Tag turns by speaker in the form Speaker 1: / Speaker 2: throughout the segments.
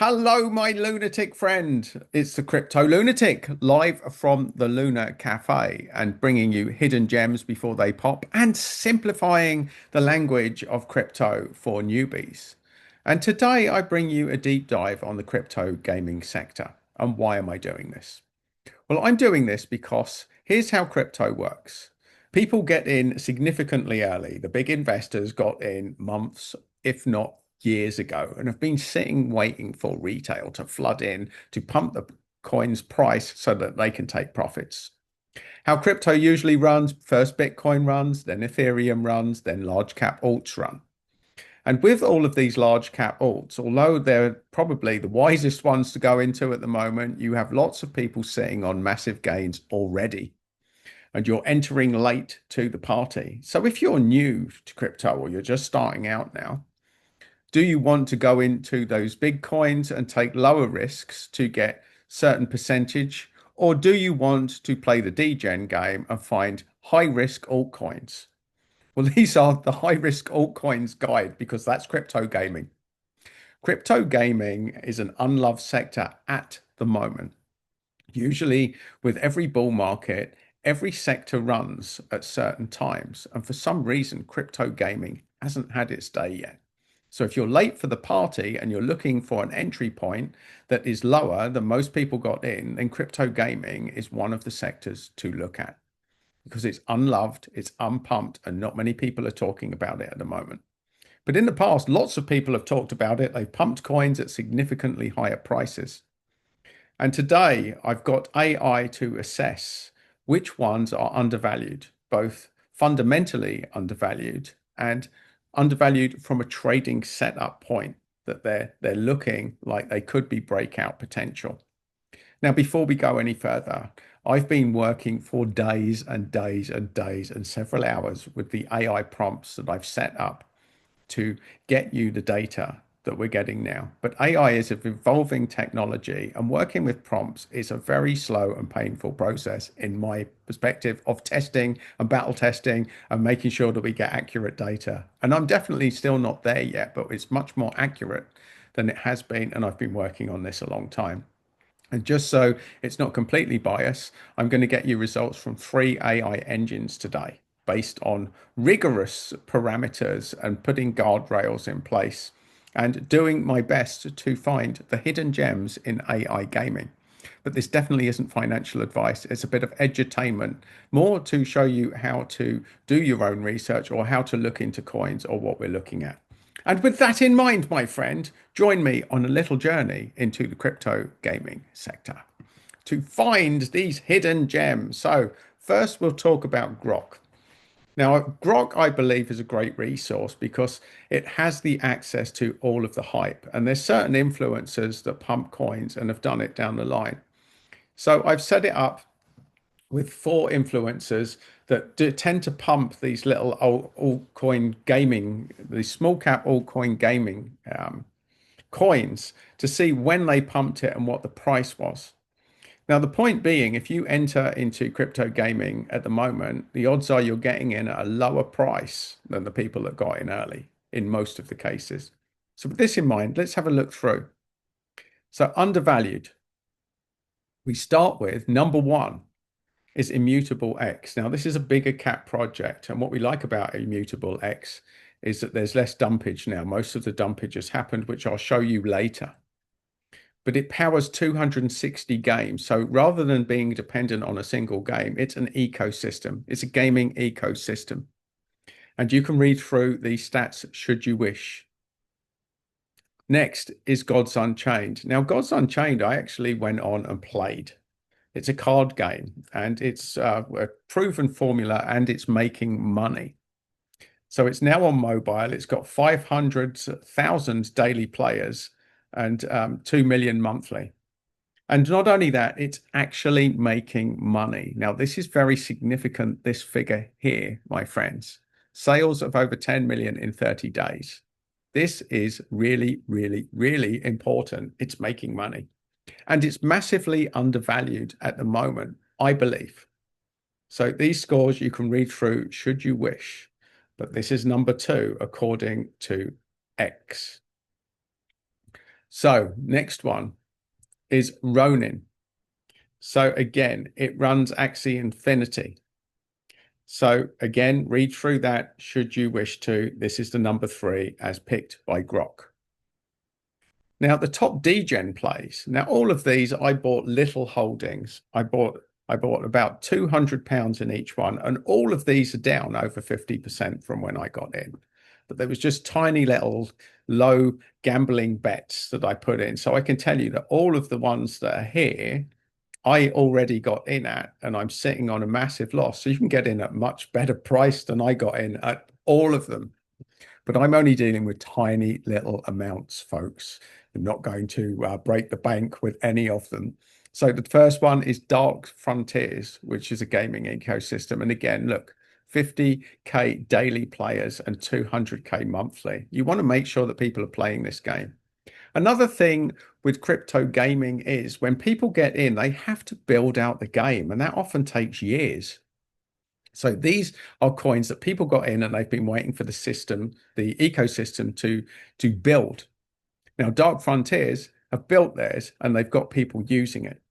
Speaker 1: Hello, my lunatic friend. It's the Crypto Lunatic, live from the Lunar Café and bringing you hidden gems before they pop and simplifying the language of crypto for newbies. And today I bring you a deep dive on the crypto gaming sector. And why am I doing this? Well, I'm doing this because here's how crypto works. People get in significantly early. The big investors got in months, if not years ago, and have been sitting waiting for retail to flood in to pump the coin's price so that they can take profits. How crypto usually runs: first Bitcoin runs, then Ethereum runs, then large cap alts run. And with all of these large cap alts, although they're probably the wisest ones to go into at the moment, you have lots of people sitting on massive gains already, and you're entering late to the party. So if you're new to crypto or you're just starting out now, do you want to go into those big coins and take lower risks to get certain percentage? Or do you want to play the degen game and find high risk altcoins? Well, these are the high risk altcoins guide because that's crypto gaming. Crypto gaming is an unloved sector at the moment. Usually, with every bull market, every sector runs at certain times. And for some reason, crypto gaming hasn't had its day yet. So if you're late for the party and you're looking for an entry point that is lower than most people got in, then crypto gaming is one of the sectors to look at because it's unloved, it's unpumped, and not many people are talking about it at the moment. But in the past, lots of people have talked about it. They've pumped coins at significantly higher prices. And today I've got AI to assess which ones are undervalued, both fundamentally undervalued and undervalued from a trading setup point, that they're looking like they could be breakout potential. Now, before we go any further, I've been working for days and days and days and several hours with the AI prompts that I've set up to get you the data that we're getting now. But AI is an evolving technology, and working with prompts is a very slow and painful process, in my perspective, of testing and battle testing and making sure that we get accurate data. And I'm definitely still not there yet, but it's much more accurate than it has been. And I've been working on this a long time. And just so it's not completely biased, I'm going to get you results from 3 AI engines today based on rigorous parameters and putting guardrails in place and doing my best to find the hidden gems in AI gaming. But this definitely isn't financial advice. It's a bit of edutainment, more to show you how to do your own research or how to look into coins or what we're looking at. And with that in mind, my friend, join me on a little journey into the crypto gaming sector to find these hidden gems. So, first, we'll talk about GROK. Now, GROK, I believe, is a great resource because it has the access to all of the hype. And there's certain influencers that pump coins and have done it down the line. So, I've set it up with 4 influencers that tend to pump these little altcoin gaming, these small cap altcoin gaming coins, to see when they pumped it and what the price was. Now, the point being, if you enter into crypto gaming at the moment, the odds are you're getting in at a lower price than the people that got in early in most of the cases. So, with this in mind, let's have a look through. So, undervalued, we start with number one is Immutable X. Now, this is a bigger cap project. And what we like about Immutable X is that there's less dumpage now. Most of the dumpage has happened, which I'll show you later. But it powers 260 games. So rather than being dependent on a single game, it's an ecosystem. It's a gaming ecosystem. And you can read through these stats should you wish. Next is Gods Unchained. Now, Gods Unchained, I actually went on and played. It's a card game and it's a proven formula and it's making money. So it's now on mobile. It's got 500,000 daily players and 2 million monthly. And not only that, it's actually making money. Now, this is very significant, this figure here, my friends. Sales of over 10 million in 30 days. This is really, really, really important. It's making money. And it's massively undervalued at the moment, I believe. So these scores you can read through should you wish. But this is number 2, according to X. So next one is Ronin. So again, it runs Axie Infinity. So again, read through that should you wish to. This is the number 3 as picked by GROK. Now the top degen plays. Now all of these I bought little holdings. I bought about £200 in each one, and all of these are down over 50% from when I got in. But there was just tiny little low gambling bets that I put in. So I can tell you that all of the ones that are here I already got in at, and I'm sitting on a massive loss. So you can get in at much better price than I got in at all of them. But I'm only dealing with tiny little amounts, folks. I'm not going to break the bank with any of them. So the first one is Dark Frontiers, which is a gaming ecosystem. And again, look, 50K daily players and 200K monthly. You want to make sure that people are playing this game. Another thing with crypto gaming is when people get in, they have to build out the game, and that often takes years. So these are coins that people got in and they've been waiting for the system, the ecosystem to build. Now, Dark Frontiers have built theirs and they've got people using it.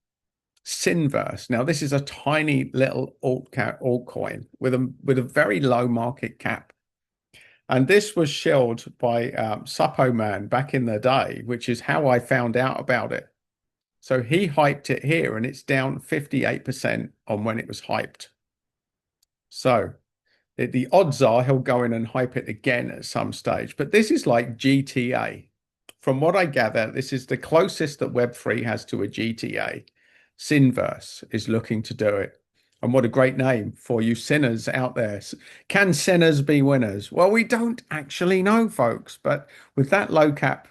Speaker 1: Sinverse. Now, this is a tiny little altcoin with a very low market cap. And this was shilled by Suppo Man back in the day, which is how I found out about it. So he hyped it here and it's down 58% on when it was hyped. So the odds are he'll go in and hype it again at some stage. But this is like GTA. From what I gather, this is the closest that Web3 has to a GTA. Sinverse is looking to do it. And what a great name for you sinners out there. Can sinners be winners? Well, we don't actually know, folks. But with that low cap,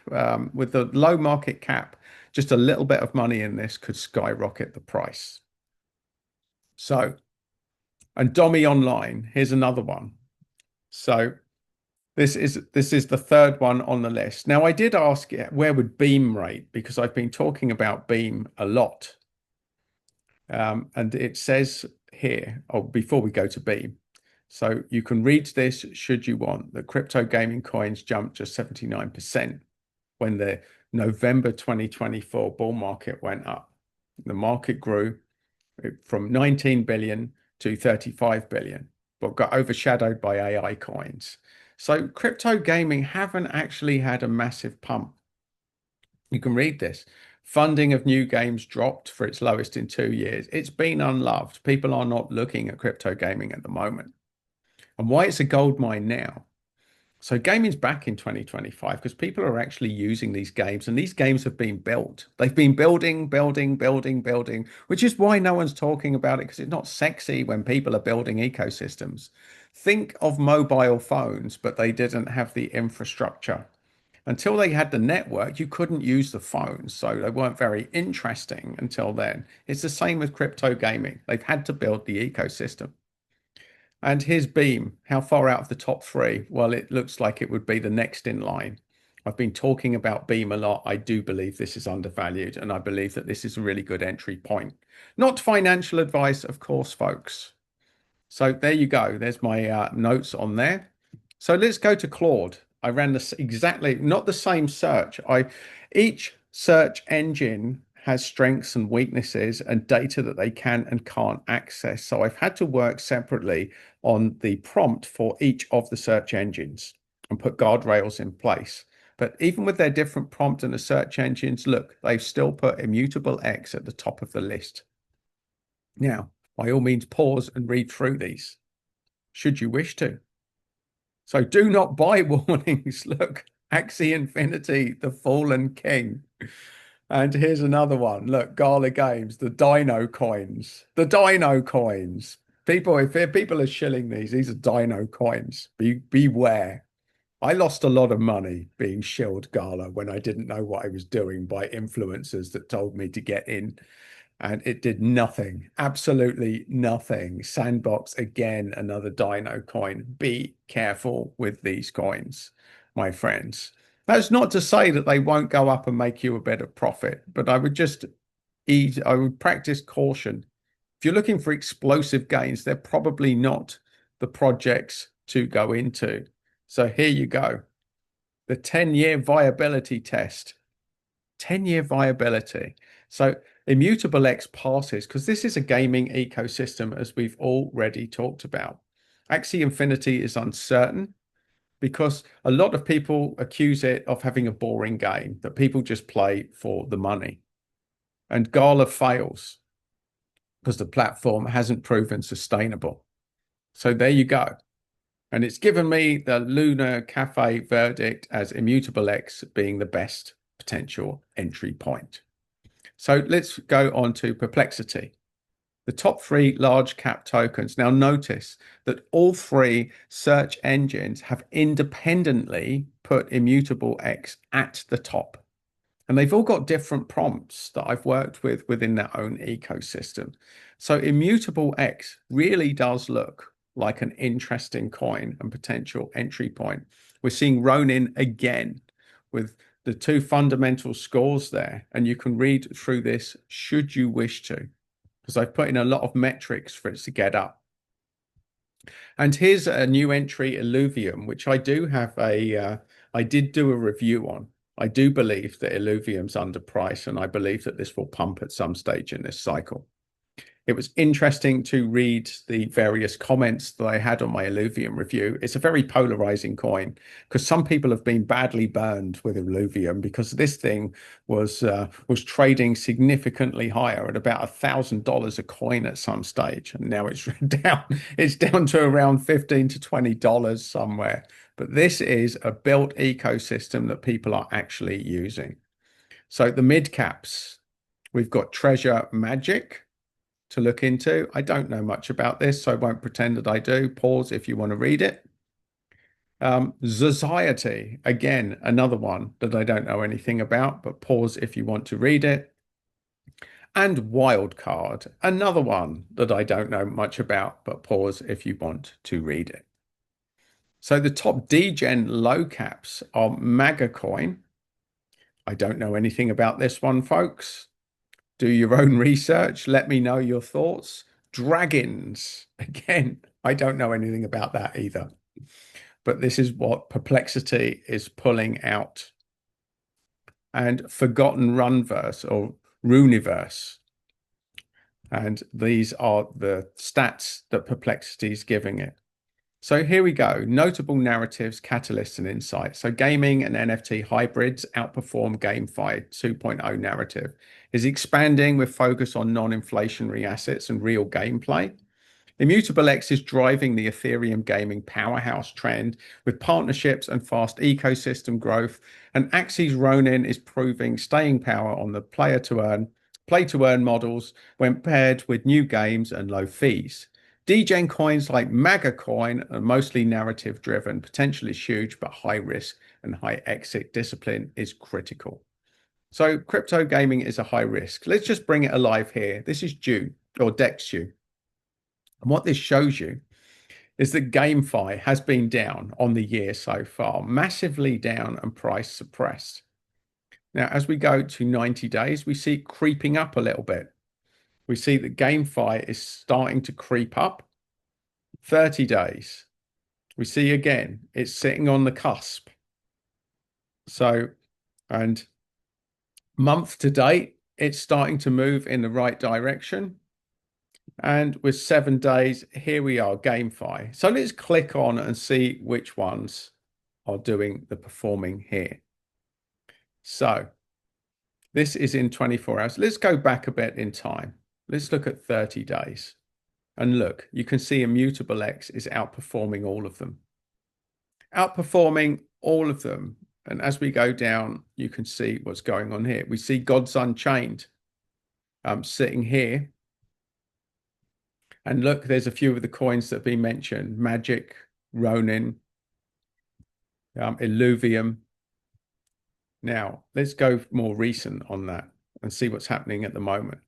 Speaker 1: with the low market cap, just a little bit of money in this could skyrocket the price. So, and Domi Online, here's another one. So this is the third one on the list. Now, I did ask where would Beam rate, because I've been talking about Beam a lot. And it says here, oh, before we go to Beam, so you can read this should you want. The crypto gaming coins jumped just 79% when the November 2024 bull market went up. The market grew from 19 billion to 35 billion, but got overshadowed by AI coins. So crypto gaming haven't actually had a massive pump. You can read this. Funding of new games dropped for its lowest in 2 years. It's been unloved. People are not looking at crypto gaming at the moment. And why it's a gold mine now. So gaming's back in 2025 because people are actually using these games, and these games have been built. They've been building, which is why no one's talking about it, because it's not sexy when people are building ecosystems. Think of mobile phones, but they didn't have the infrastructure. Until they had the network, you couldn't use the phones, so they weren't very interesting until then. It's the same with crypto gaming. They've had to build the ecosystem. And here's Beam. How far out of the top 3? Well, it looks like it would be the next in line. I've been talking about Beam a lot. I do believe this is undervalued, and I believe that this is a really good entry point. Not financial advice, of course, folks. So there you go. There's my notes on there. So let's go to Claude. I ran this exactly, not the same search. Each search engine has strengths and weaknesses and data that they can and can't access. So I've had to work separately on the prompt for each of the search engines and put guardrails in place. But even with their different prompt and the search engines, look, they've still put immutable X at the top of the list. Now, by all means, pause and read through these, should you wish to. So do not buy warnings. Look, Axie Infinity, the Fallen King. And here's another one. Look, Gala Games, the Dino coins. The Dino coins. People, if people are shilling these are Dino coins. Beware. I lost a lot of money being shilled Gala when I didn't know what I was doing by influencers that told me to get in. And it did nothing, absolutely nothing. Sandbox, again, another Dino coin. Be careful with these coins, my friends. That's not to say that they won't go up and make you a better profit, but I would practice caution. If you're looking for explosive gains, they're probably not the projects to go into. So here you go. The 10-year viability test. 10-year viability. So Immutable X passes because this is a gaming ecosystem, as we've already talked about. Axie Infinity is uncertain because a lot of people accuse it of having a boring game that people just play for the money. And Gala fails because the platform hasn't proven sustainable. So there you go. And it's given me the Lunar Café verdict as Immutable X being the best potential entry point. So let's go on to Perplexity. The top three large cap tokens. Now notice that all three search engines have independently put Immutable X at the top. And they've all got different prompts that I've worked with within their own ecosystem. So Immutable X really does look like an interesting coin and potential entry point. We're seeing Ronin again with the two fundamental scores there. And you can read through this should you wish to, because I've put in a lot of metrics for it to get up. And here's a new entry, Illuvium, which I do have I did do a review on. I do believe that Illuvium's underpriced, and I believe that this will pump at some stage in this cycle. It was interesting to read the various comments that I had on my Illuvium review. It's a very polarizing coin because some people have been badly burned with Illuvium because this thing was trading significantly higher at about $1,000 a coin at some stage, and now it's down. It's down to around $15 to $20 somewhere. But this is a built ecosystem that people are actually using. So the mid caps, we've got Treasure Magic to look into. I don't know much about this, so I won't pretend that I do. Pause if you want to read it. Society, again, another one that I don't know anything about, but pause if you want to read it. And Wildcard, another one that I don't know much about, but pause if you want to read it. So the top Degen low caps are MagaCoin. I don't know anything about this one, folks. Do your own research. Let me know your thoughts. Dragons. Again, I don't know anything about that either. But this is what Perplexity is pulling out. And Forgotten Runverse or Runiverse. And these are the stats that Perplexity is giving it. So here we go. Notable narratives, catalysts, and insights. So gaming and NFT hybrids outperform GameFi 2.0 narrative. Is expanding with focus on non-inflationary assets and real gameplay. Immutable X is driving the Ethereum gaming powerhouse trend with partnerships and fast ecosystem growth. And Axie's Ronin is proving staying power on the play to earn models when paired with new games and low fees. Degen coins like MagaCoin are mostly narrative driven. Potential is huge, but high risk and high exit discipline is critical. So crypto gaming is a high risk. Let's just bring it alive here. This is June or DEXU. And what this shows you is that GameFi has been down on the year so far, massively down and price suppressed. Now, as we go to 90 days, we see it creeping up a little bit. We see that GameFi is starting to creep up. 30 days, we see again, it's sitting on the cusp. So, and month to date, it's starting to move in the right direction. And with 7 days, here we are, GameFi. So let's click on and see which ones are doing the performing here. So this is in 24 hours. Let's go back a bit in time. Let's look at 30 days. And look, you can see Immutable X is outperforming all of them. Outperforming all of them. And as we go down, you can see what's going on here. We see Gods Unchained sitting here. And look, there's a few of the coins that have been mentioned. Magic, Ronin, Illuvium. Now, let's go more recent on that and see what's happening at the moment.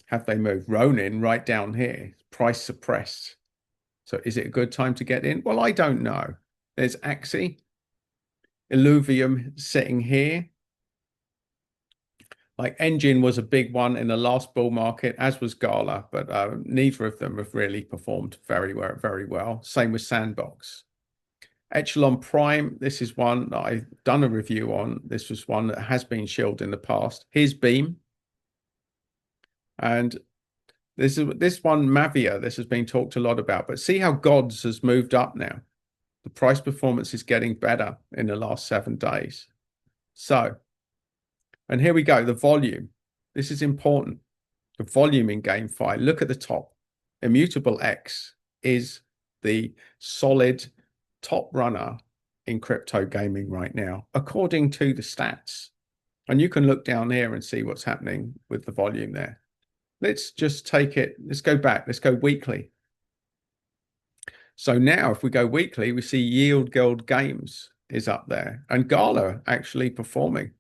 Speaker 1: Have they moved? Ronin right down here, price suppressed. So is it a good time to get in? Well, I don't know. There's Axie, Illuvium sitting here. Like Engine was a big one in the last bull market, as was Gala, but neither of them have really performed very well. Same with Sandbox. Echelon Prime, this is one that I've done a review on. This was one that has been shilled in the past. Here's Beam. And this one, Mavia, this has been talked a lot about. But see how Gods has moved up now. The price performance is getting better in the last 7 days. So, and here we go, the volume. This is important. The volume in GameFi. Look at the top. Immutable X is the solid top runner in crypto gaming right now, according to the stats. And you can look down here and see what's happening with the volume there. Let's just take it. Let's go back. Let's go weekly. So now if we go weekly, we see Yield Guild Games is up there and Gala actually performing,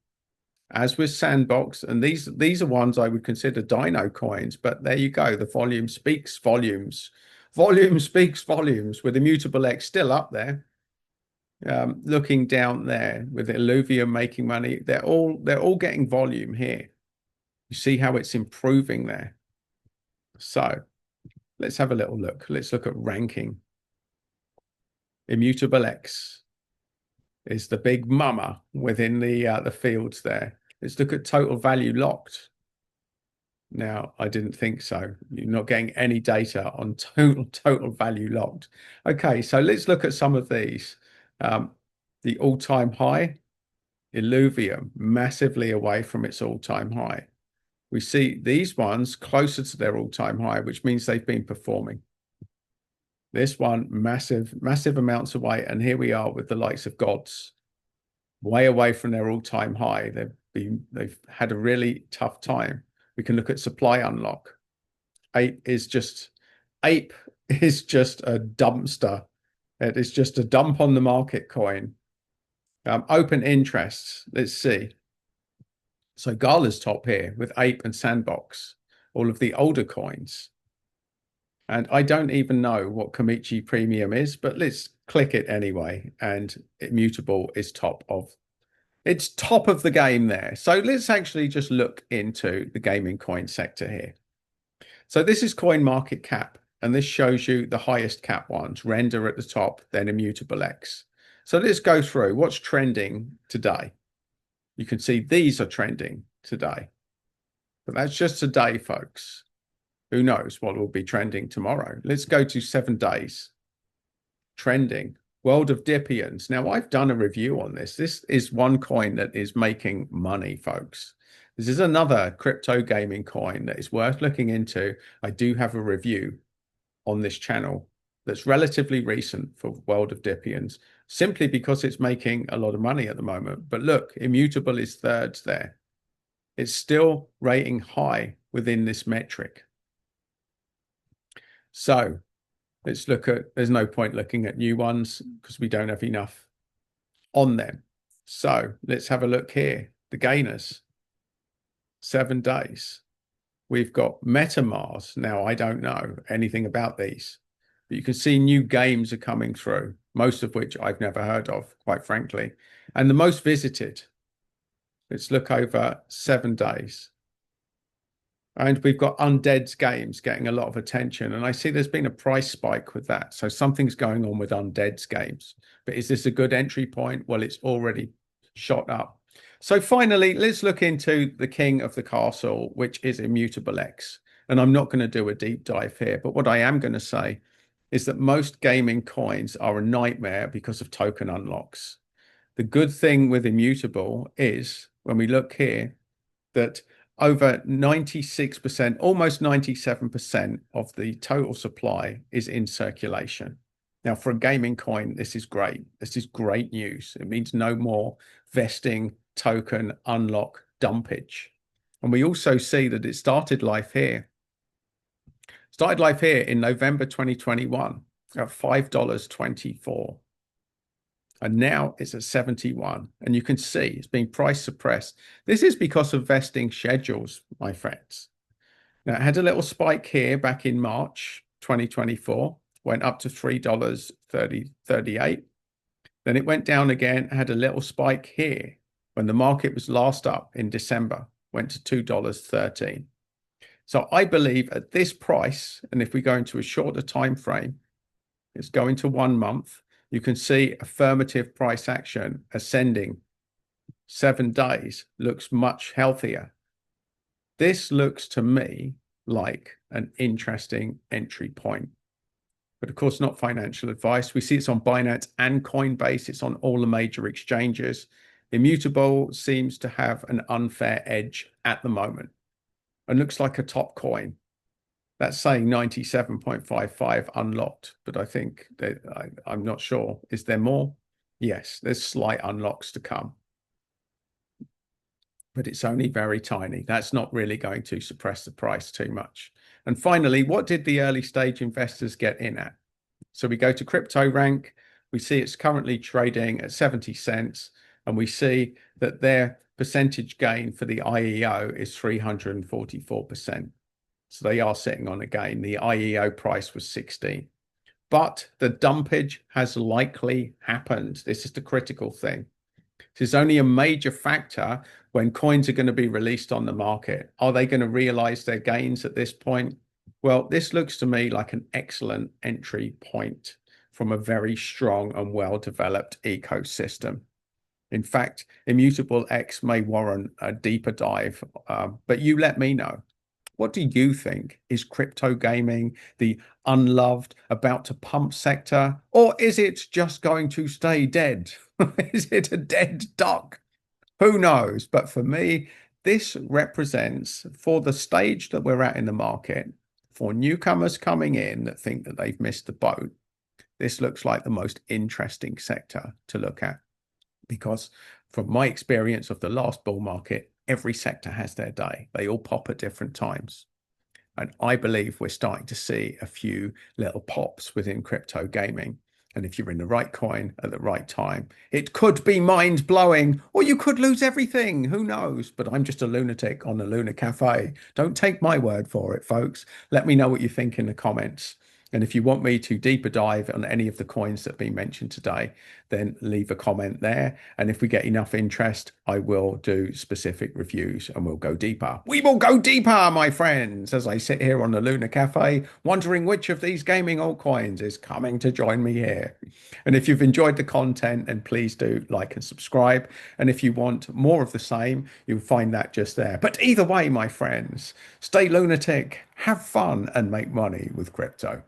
Speaker 1: as with Sandbox. And these are ones I would consider dino coins, but there you go. The volume speaks volumes. Volume speaks volumes with Immutable X still up there. Looking down there with Illuvium making money, they're all getting volume here. You see how it's improving there. So let's have a little look. Let's look at ranking. Immutable X is the big mama within the fields there. Let's look at total value locked. Now, I didn't think so. You're not getting any data on total value locked. Okay, so let's look at some of these. The all-time high, Illuvium, massively away from its all-time high. We see these ones closer to their all-time high, which means they've been performing. This one, massive amounts away. And here we are with the likes of Gods, way away from their all-time high. They've had a really tough time. We can look at supply unlock. Ape is just a dumpster. It is just a dump on the market coin. Open interests. Let's see. So Gala's top here with Ape and Sandbox, all of the older coins. And I don't even know what Komichi Premium is, but let's click it anyway. And Immutable is top of the game there. So let's actually just look into the gaming coin sector here. So this is CoinMarketcap, and this shows you the highest cap ones, Render at the top, then Immutable X. So let's go through what's trending today. You can see these are trending today, but that's just today, folks. Who knows what will be trending tomorrow? Let's go to 7 days. Trending. World of Dipians. Now, I've done a review on this. This is one coin that is making money, folks. This is another crypto gaming coin that is worth looking into. I do have a review on this channel that's relatively recent for World of Dipians, simply because it's making a lot of money at the moment. But look, Immutable is third there. It's still rating high within this metric. So let's look at, there's no point looking at new ones because we don't have enough on them. So let's have a look here. The gainers, 7 days. We've got MetaMars. Now, I don't know anything about these, but you can see new games are coming through, most of which I've never heard of, quite frankly. And the most visited, let's look over 7 days. And we've got Undead's games getting a lot of attention. And I see there's been a price spike with that. So something's going on with Undead's games. But is this a good entry point? Well, it's already shot up. So finally, let's look into the king of the castle, which is Immutable X. And I'm not going to do a deep dive here. But what I am going to say is that most gaming coins are a nightmare because of token unlocks. The good thing with Immutable is, when we look here, that over 96%, almost 97% of the total supply is in circulation. Now, for a gaming coin, this is great. This is great news. It means no more vesting, token, unlock, dumpage. And we also see that it started life here. Started life here in November 2021 at $5.24. And now it's at 71. And you can see it's being price suppressed. This is because of vesting schedules, my friends. Now, it had a little spike here back in March 2024, went up to $3.38. Then it went down again, had a little spike here when the market was last up in December, went to $2.13. So I believe at this price, and if we go into a shorter time frame, it's going to 1 month, You can see affirmative price action ascending 7 days looks much healthier. This looks to me like an interesting entry point, but of course, not financial advice. We see it's on Binance and Coinbase. It's on all the major exchanges. Immutable seems to have an unfair edge at the moment and looks like a top coin. That's saying 97.55 unlocked, but I think that I'm not sure. Is there more? Yes, there's slight unlocks to come, but it's only very tiny. That's not really going to suppress the price too much. And finally, what did the early stage investors get in at? So we go to Cryptorank. We see it's currently trading at 70 cents, and we see that their percentage gain for the IEO is 344%. So they are sitting on a gain. The IEO price was 16. But the dumpage has likely happened. This is the critical thing. This is only a major factor when coins are going to be released on the market. Are they going to realize their gains at this point? Well, this looks to me like an excellent entry point from a very strong and well-developed ecosystem. In fact, Immutable X may warrant a deeper dive, but you let me know. What do you think? Is crypto gaming the unloved, about to pump sector, or is it just going to stay dead? Is it a dead duck? Who knows? But for me, this represents, for the stage that we're at in the market, for newcomers coming in that think that they've missed the boat, this looks like the most interesting sector to look at. Because from my experience of the last bull market, every sector has their day. They all pop at different times. And I believe we're starting to see a few little pops within crypto gaming. And if you're in the right coin at the right time, it could be mind blowing, or you could lose everything. Who knows? But I'm just a lunatic on the Lunar Café. Don't take my word for it, folks. Let me know what you think in the comments. And if you want me to deeper dive on any of the coins that have been mentioned today, then leave a comment there. And if we get enough interest, I will do specific reviews and we'll go deeper. We will go deeper, my friends, as I sit here on the Lunar Cafe, wondering which of these gaming altcoins is coming to join me here. And if you've enjoyed the content, then please do like and subscribe. And if you want more of the same, you'll find that just there. But either way, my friends, stay lunatic, have fun, and make money with crypto.